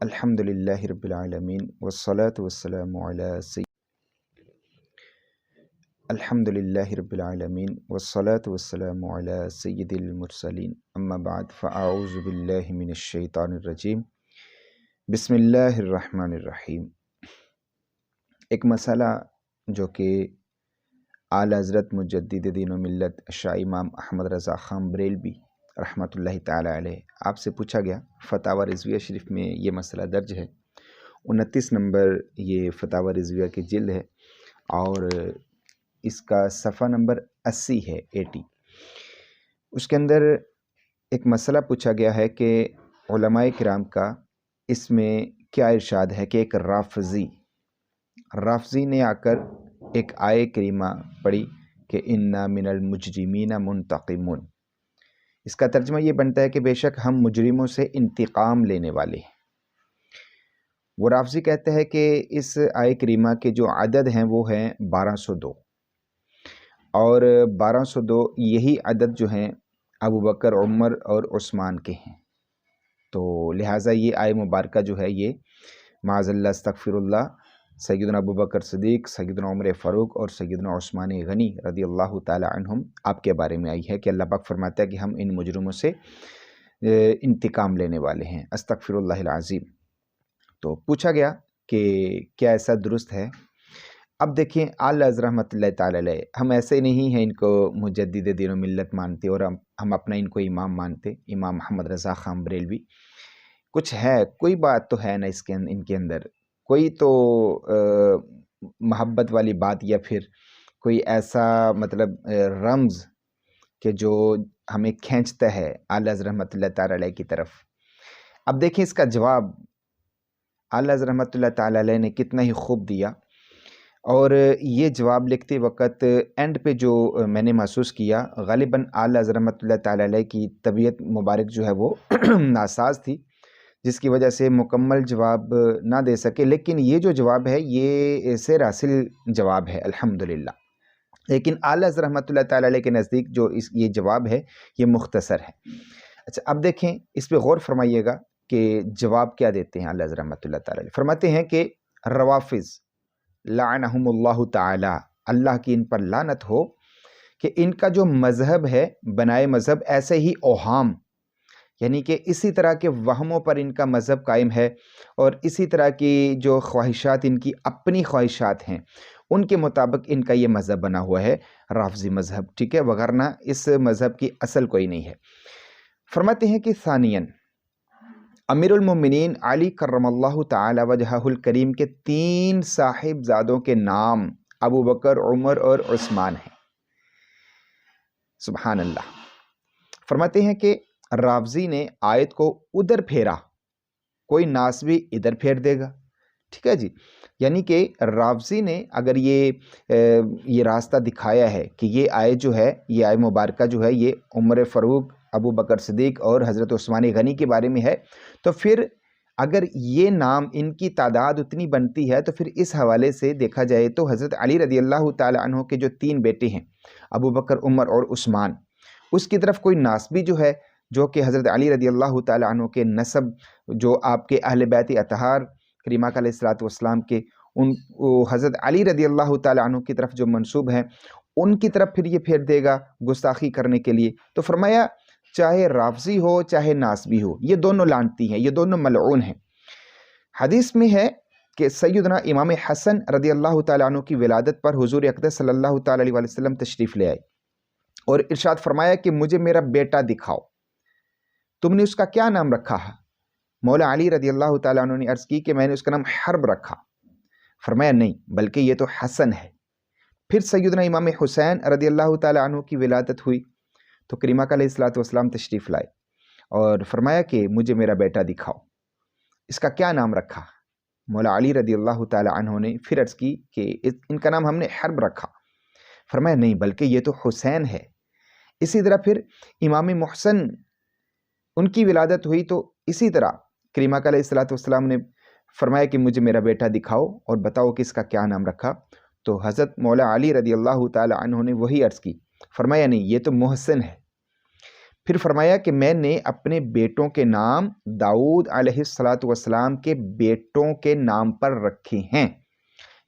الحمدللہ رب العالمین والصلاة والسلام علی الحمدللہ رب العالمین والصلاة والسلام علی سید المرسلین اما بعد فاعوذ باللہ من الشیطان الرجیم بسم اللہ الرحمن الرحیم۔ ایک مسئلہ جو کہ اعلیٰ حضرت مجدد دین و ملت شاہ امام احمد رضا خان بریلوی رحمۃ اللہ تعالی علیہ آپ سے پوچھا گیا۔ فتاوی رضویہ شریف میں یہ مسئلہ درج ہے، 29 نمبر یہ فتاوی رضویہ کی جلد ہے اور اس کا صفحہ نمبر 80 ہے 80۔ اس کے اندر ایک مسئلہ پوچھا گیا ہے کہ علماء کرام کا اس میں کیا ارشاد ہے کہ ایک رافضی نے آ کر ایک آیے کریمہ پڑھی کہ انا من المجرمین منتقمون۔ اس کا ترجمہ یہ بنتا ہے کہ بے شک ہم مجرموں سے انتقام لینے والے ہیں۔ وہ رافضی کہتے ہیں کہ اس آیے کریمہ کے جو عدد ہیں وہ ہیں 1202 اور 1202 یہی عدد جو ہیں ابو بکر، عمر اور عثمان کے ہیں، تو لہٰذا یہ آیے مبارکہ جو ہے یہ معاذ اللہ استغفر اللہ سیدنا ابو بکر صدیق، سیدنا عمر فاروق اور سیدنا عثمان غنی رضی اللہ تعالی عنہم آپ کے بارے میں آئی ہے کہ اللہ پاک فرماتا ہے کہ ہم ان مجرموں سے انتقام لینے والے ہیں، استغفر اللہ العظیم۔ تو پوچھا گیا کہ کیا ایسا درست ہے؟ اب دیکھیں اعلیٰ حضرت رحمۃ اللہ تعالی علیہ ہم ایسے نہیں ہیں ان کو مجدد دین و ملت مانتے اور ہم اپنا ان کو امام مانتے، امام محمد رضا خان بریلوی۔ کچھ ہے، کوئی بات تو ہے نا ان کے اندر، کوئی تو محبت والی بات یا پھر کوئی ایسا مطلب رمز کہ جو ہمیں کھینچتا ہے اعلیٰ حضرت رحمۃ اللہ تعالی علیہ کی طرف۔ اب دیکھیں اس کا جواب اعلیٰ حضرت رحمۃ اللہ تعالی علیہ نے کتنا ہی خوب دیا، اور یہ جواب لکھتے وقت اینڈ پہ جو میں نے محسوس کیا غالباً اعلیٰ حضرت رحمۃ اللہ تعالی علیہ کی طبیعت مبارک جو ہے وہ ناساز تھی، جس کی وجہ سے مکمل جواب نہ دے سکے، لیکن یہ جو جواب ہے یہ سیر حاصل جواب ہے الحمدللہ۔ لیکن اعلیٰ حضرت رحمۃ اللہ تعالی علیہ کے نزدیک جو یہ جواب ہے یہ مختصر ہے۔ اچھا اب دیکھیں اس پہ غور فرمائیے گا کہ جواب کیا دیتے ہیں اعلیٰ حضرت رحمۃ اللہ تعالی علیہ۔ فرماتے ہیں کہ روافض لعنہم اللہ تعالی، اللہ کی ان پر لعنت ہو کہ ان کا جو مذہب ہے بنائے مذہب ایسے ہی اوہام، یعنی کہ اسی طرح کے وہموں پر ان کا مذہب قائم ہے اور اسی طرح کی جو خواہشات ان کی اپنی خواہشات ہیں ان کے مطابق ان کا یہ مذہب بنا ہوا ہے رافضی مذہب، ٹھیک ہے، وغیرہ اس مذہب کی اصل کوئی نہیں ہے۔ فرماتے ہیں کہ ثانیاً امیر المومنین علی کرم اللہ تعالی وجہہ الکریم کے 3 صاحبزادوں کے نام ابو بکر، عمر اور عثمان ہیں۔ سبحان اللہ۔ فرماتے ہیں کہ رافضی نے آیت کو ادھر پھیرا، کوئی ناسبی ادھر پھیر دے گا، ٹھیک ہے جی، یعنی کہ رافضی نے اگر یہ راستہ دکھایا ہے کہ یہ آیت جو ہے، یہ آیت مبارکہ جو ہے یہ عمر فاروق، ابو بکر صدیق اور حضرت عثمان غنی کے بارے میں ہے، تو پھر اگر یہ نام ان کی تعداد اتنی بنتی ہے تو پھر اس حوالے سے دیکھا جائے تو حضرت علی رضی اللہ تعالی عنہ کے جو 3 بیٹے ہیں ابو بکر، عمر اور عثمان، اس کی طرف کوئی ناسبی جو ہے جو کہ حضرت علی رضی اللہ تعالی عنہ کے نسب جو آپ کے اہل بیت اطہار کریمہ علیہ الصلوۃ والسلام کے ان حضرت علی رضی اللہ تعالی عنہ کی طرف جو منسوب ہیں ان کی طرف پھر یہ پھیر دے گا گستاخی کرنے کے لیے۔ تو فرمایا چاہے رافضی ہو چاہے ناسبی ہو یہ دونوں لعنتی ہیں، یہ دونوں ملعون ہیں۔ حدیث میں ہے کہ سیدنا امام حسن رضی اللہ تعالی عنہ کی ولادت پر حضور اقدس صلی اللہ تعالی علیہ وسلم تشریف لے آئے اور ارشاد فرمایا کہ مجھے میرا بیٹا دکھاؤ، تم نے اس کا کیا نام رکھا ہے؟ مولا علی رضی اللہ تعالیٰ عنہ نے عرض کی کہ میں نے اس کا نام حرب رکھا۔ فرمایا نہیں بلکہ یہ تو حسن ہے۔ پھر سیدنا امام حسین رضی اللہ تعالیٰ عنہ کی ولادت ہوئی تو کریمہ علیہ الصلوۃ والسلام تشریف لائے اور فرمایا کہ مجھے میرا بیٹا دکھاؤ، اس کا کیا نام رکھا؟ مولا علی رضی اللہ تعالیٰ عنہ نے پھر عرض کی کہ ان کا نام ہم نے حرب رکھا۔ فرمایا نہیں بلکہ یہ تو حسین ہے۔ اسی طرح پھر امام محسن ان کی ولادت ہوئی تو اسی طرح کریمہ علیہ الصلوۃ والسلام نے فرمایا کہ مجھے میرا بیٹا دکھاؤ اور بتاؤ کہ اس کا کیا نام رکھا، تو حضرت مولا علی رضی اللہ تعالی عنہ نے وہی عرض کی، فرمایا نہیں یہ تو محسن ہے۔ پھر فرمایا کہ میں نے اپنے بیٹوں کے نام داؤد علیہ الصلاۃ والسلام کے بیٹوں کے نام پر رکھے ہیں،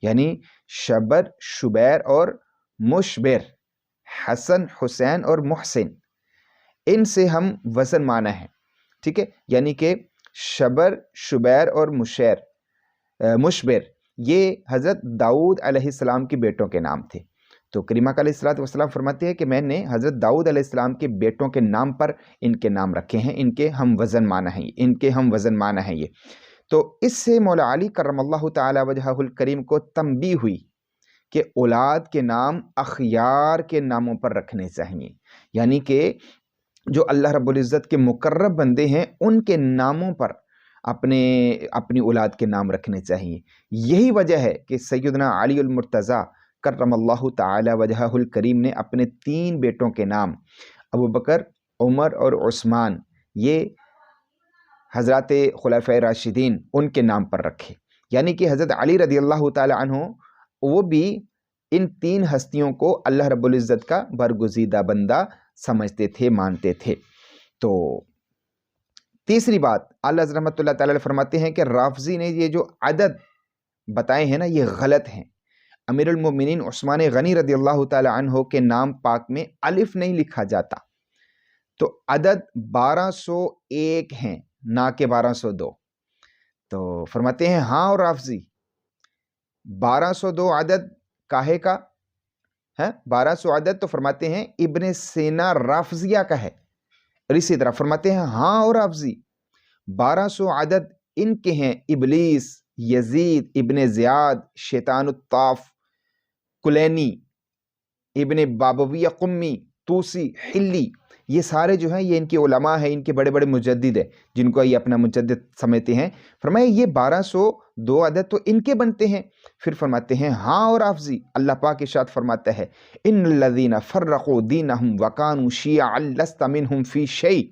یعنی شبر، شبیر اور مشبر، حسن، حسین اور محسن، ان سے ہم وزن مانا ہے، ٹھیک ہے، یعنی کہ شبر، شبیر اور مشبر یہ حضرت داؤد علیہ السلام کے بیٹوں کے نام تھے۔ تو کریمہ علیہ الصلوۃ والسلام فرماتے ہیں کہ میں نے حضرت داؤد علیہ السلام کے بیٹوں کے نام پر ان کے نام رکھے ہیں، ان کے ہم وزن مانا ہے یہ۔ تو اس سے مولا علی کرم اللہ تعالی وجہہ الکریم کو تنبیہ ہوئی کہ اولاد کے نام اخیار کے ناموں پر رکھنے چاہیے، یعنی کہ جو اللہ رب العزت کے مقرب بندے ہیں ان کے ناموں پر اپنی اولاد کے نام رکھنے چاہیے۔ یہی وجہ ہے کہ سیدنا علی المرتضیٰ کرم اللہ تعالی وجہہ الکریم نے اپنے 3 بیٹوں کے نام ابو بکر، عمر اور عثمان، یہ حضرات خلفائے راشدین ان کے نام پر رکھے، یعنی کہ حضرت علی رضی اللہ تعالی عنہ وہ بھی ان 3 ہستیوں کو اللہ رب العزت کا برگزیدہ بندہ سمجھتے تھے، مانتے تھے۔ تو تیسری بات اعلیٰ حضرت رحمۃ اللہ تعالی فرماتے ہیں کہ رافضی نے یہ جو عدد بتائے ہیں نا یہ غلط ہیں۔ امیر المومنین عثمان غنی رضی اللہ تعالی عنہ کے نام پاک میں الف نہیں لکھا جاتا، تو عدد 1201 ہیں، نہ کہ 1202۔ تو فرماتے ہیں ہاں اور رافضی 1202 عدد کاہے کا ہے؟ 1200 عدد تو فرماتے ہیں ابن سینا رافضیہ کا ہے، اور اسی طرح فرماتے ہیں ہاں اور رافضی 1200 عدد ان کے ہیں، ابلیس، یزید ابن زیاد، شیطان الطاف، کلینی، ابن بابویہ قمی، توسی، حلی، یہ سارے جو ہیں یہ ان کے علماء ہیں، ان کے بڑے بڑے مجدد ہیں جن کو یہ اپنا مجدد سمجھتے ہیں۔ فرمائے یہ 1202 عدد تو ان کے بنتے ہیں۔ پھر فرماتے ہیں ہاں اور رافضی اللہ پاک ارشاد فرماتا ہے ان الذین فرقوا دینہم وکانوا شیعا لست منہم فی شیء،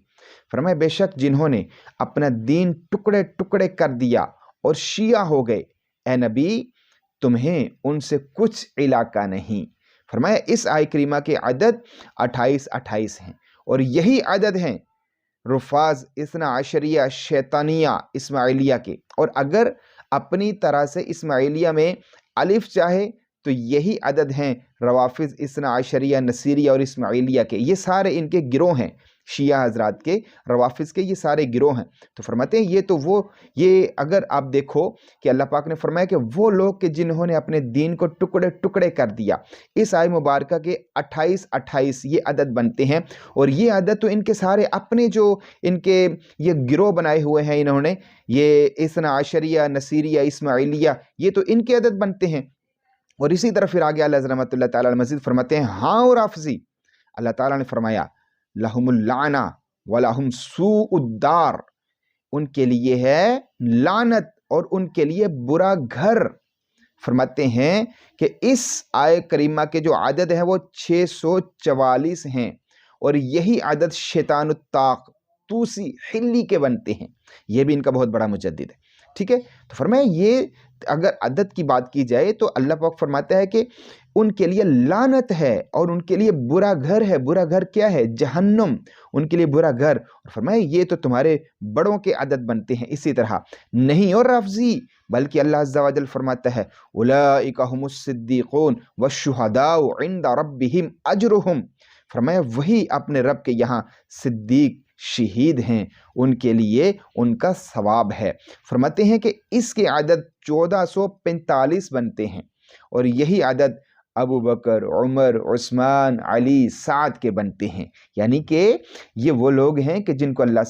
فرمائے بے شک جنہوں نے اپنا دین ٹکڑے ٹکڑے کر دیا اور شیعہ ہو گئے، اے نبی تمہیں ان سے کچھ علاقہ نہیں۔ فرمایا اس آیہ کریمہ کے عدد 28 ہیں، اور یہی عدد ہیں رفاظ اثنا عشریہ شیطانیہ اسماعیلیہ کے، اور اگر اپنی طرح سے اسماعیلیہ میں الف چاہے تو یہی عدد ہیں روافظ اثنا عشریہ نصیریہ اور اسماعیلیہ کے، یہ سارے ان کے گروہ ہیں، شیعہ حضرات کے، روافظ کے، یہ سارے گروہ ہیں۔ تو فرماتے ہیں یہ اگر آپ دیکھو کہ اللہ پاک نے فرمایا کہ وہ لوگ کہ جنہوں نے اپنے دین کو ٹکڑے ٹکڑے کر دیا، اس آیہ مبارکہ کے 28 یہ عدد بنتے ہیں، اور یہ عدد تو ان کے سارے اپنے جو ان کے یہ گروہ بنائے ہوئے ہیں انہوں نے، یہ اثنا عشریہ نصیریہ اسماعیلیہ، یہ تو ان کے عدد بنتے ہیں۔ اور اسی طرح پھر آگے اللہ رحمۃ اللہ تعالی مزید فرماتے ہیں ہاں اور رافضی اللہ تعالیٰ نے فرمایا لہم اللعنہ ولہم سوء الدار، ان کے لیے ہے لعنت اور ان کے لیے برا گھر۔ فرماتے ہیں کہ اس آیہ کریمہ کے جو عدد ہیں وہ 644 ہیں، اور یہی عدد شیطان الطاق، توسی، حلی کے بنتے ہیں، یہ بھی ان کا بہت بڑا مجدد ہے، ٹھیک ہے۔ تو فرمایا یہ اگر عدد کی بات کی جائے تو اللہ پاک فرماتا ہے کہ ان کے لیے لعنت ہے اور ان کے لیے برا گھر ہے۔ برا گھر کیا ہے؟ جہنم، ان کے لیے برا گھر۔ اور فرمایا یہ تو تمہارے بڑوں کے عدد بنتے ہیں۔ اسی طرح نہیں اور رافضی بلکہ اللہ عز و جل فرماتا ہے اولئک هم الصدیقون والشہداء عند ربہم اجرہم، فرمایا وہی اپنے رب کے یہاں صدیق، شہید ہیں، ان کے لیے ان کا ثواب ہے۔ فرماتے ہیں کہ اس کے عدد 1445 بنتے ہیں، اور یہی عدد ابو بکر، عمر، عثمان، علی، سعد کے بنتے ہیں، یعنی کہ یہ وہ لوگ ہیں کہ جن کو اللہ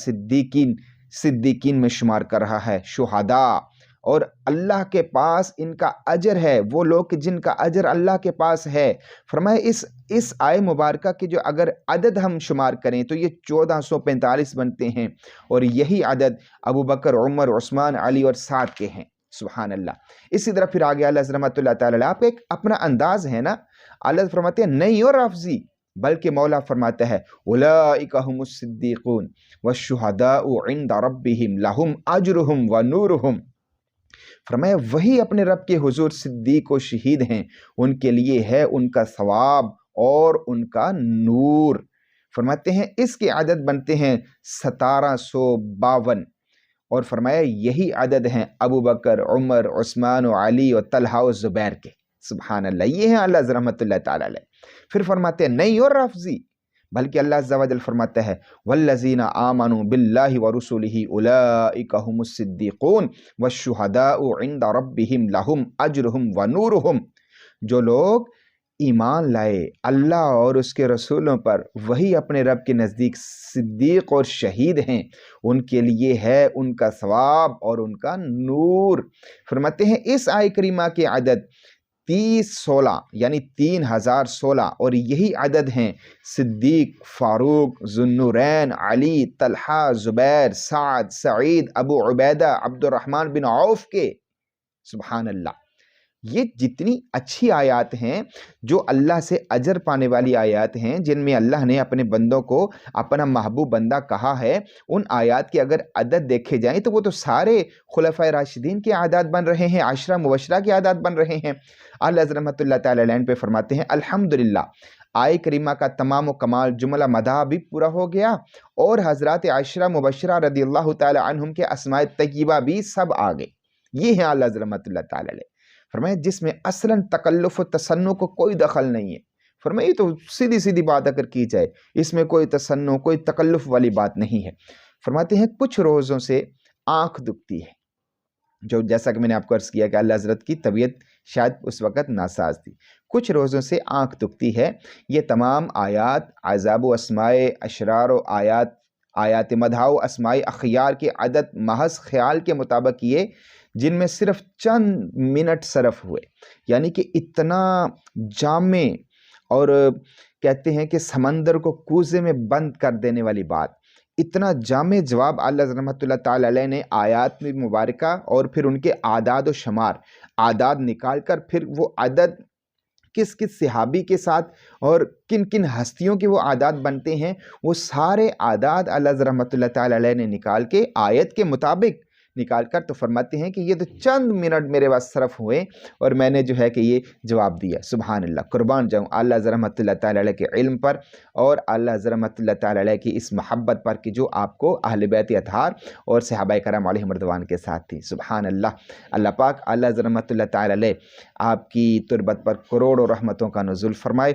صدیقین میں شمار کر رہا ہے، شہداء، اور اللہ کے پاس ان کا اجر ہے، وہ لوگ جن کا اجر اللہ کے پاس ہے۔ فرمایا اس آیہ مبارکہ کے جو اگر عدد ہم شمار کریں تو یہ 1445 بنتے ہیں، اور یہی عدد ابو بکر، عمر، عثمان، علی اور سعد کے ہیں۔ سبحان اللہ۔ اسی طرح پھر آگے اللہ رحمۃ اللہ تعالیٰ آپ ایک اپنا انداز ہے نا، اللہ فرماتے ہیں نہیں اور رافضی بلکہ مولا فرماتا ہے اولئک هم الصدیقون والشہداء عند ربہم لہم اجرہم ونورہم، فرمایا وہی اپنے رب کے حضور صدیق و شہید ہیں، ان کے لیے ہے ان کا ثواب اور ان کا نور۔ فرماتے ہیں اس کے عدد بنتے ہیں 1752، اور فرمایا یہی عدد ہیں ابو بکر، عمر، عثمان و علی و طلحہ و زبیر کے۔ سبحان اللہ، یہ ہیں اللہ عز رحمۃ اللہ تعالی علیہ۔ پھر فرماتے ہیں نہیں اور رافضی، بلکہ اللہ عز و جل فرماتا ہے والذین آمنوا باللہ ورسلہ اولئک هم الصدیقون والشہداء عند ربہم لہم اجرہم ونورہم، جو لوگ ایمان لائے اللہ اور اس کے رسولوں پر، وہی اپنے رب کے نزدیک صدیق اور شہید ہیں، ان کے لیے ہے ان کا ثواب اور ان کا نور۔ فرماتے ہیں اس آیہ کریمہ کے عدد 3016 یعنی 3016، اور یہی عدد ہیں صدیق، فاروق، ذوالنورین، علی، طلحہ، زبیر، سعد، سعید، ابو عبیدہ، عبد الرحمن بن عوف کے۔ سبحان اللہ، یہ جتنی اچھی آیات ہیں جو اللہ سے اجر پانے والی آیات ہیں، جن میں اللہ نے اپنے بندوں کو اپنا محبوب بندہ کہا ہے، ان آیات کے اگر عدد دیکھے جائیں تو وہ تو سارے خلفائے راشدین کے اعداد بن رہے ہیں، عشرہ مبشرہ کے اعداد بن رہے ہیں۔ اللہ عز رحمۃ اللہ تعالی علیہ پہ فرماتے ہیں الحمدللہ، آیہ کریمہ کا تمام و کمال جملہ مدح بھی پورا ہو گیا، اور حضرات عشرہ مبشرہ رضی اللہ تعالی عنہم کے اسماء طیبہ بھی سب آ گئے۔ یہ ہیں اللہ عز رحمۃ اللہ تعالی علیہ، فرمایا جس میں اصلاً تکلف و تصنع کو کوئی دخل نہیں ہے۔ فرمایا یہ تو سیدھی سیدھی بات اگر کی جائے، اس میں کوئی تصنع، کوئی تکلف والی بات نہیں ہے۔ فرماتے ہیں کچھ روزوں سے آنکھ دکھتی ہے، جو جیسا کہ میں نے آپ کو عرض کیا کہ اللہ حضرت کی طبیعت شاید اس وقت ناساز تھی، کچھ روزوں سے آنکھ دکھتی ہے۔ یہ تمام آیات عذاب و اسماء اشرار و آیات مدح و اسماء اخیار کے عدد محض خیال کے مطابق یہ، جن میں صرف چند منٹ صرف ہوئے، یعنی کہ اتنا جامع اور کہتے ہیں کہ سمندر کو کوزے میں بند کر دینے والی بات، اتنا جامع جواب اللہ رحمۃ اللہ تعالی علیہ نے آیات میں مبارکہ اور پھر ان کے اعداد و شمار، اعداد نکال کر پھر وہ عدد کس کس صحابی کے ساتھ اور کن کن ہستیوں کے وہ اعداد بنتے ہیں، وہ سارے اعداد اللہ رحمۃ اللہ تعالی علیہ نے نکال کے آیت کے مطابق نکال کر تو فرماتے ہیں کہ یہ تو چند منٹ میرے پاس صرف ہوئے اور میں نے جو ہے کہ یہ جواب دیا۔ سبحان اللہ، قربان جاؤں اللہ عز رحمۃ اللہ تعالی علیہ کے علم پر اور اللہ عز رحمۃ اللہ تعالی علیہ کی اس محبت پر کہ جو آپ کو اہل بیت اطہار اور صحابہ کرام علیہم رضوان کے ساتھ تھی۔ سبحان اللہ، اللہ پاک اللہ عز رحمۃ اللہ تعالی علیہ آپ کی تربت پر کروڑوں رحمتوں کا نزول فرمائے۔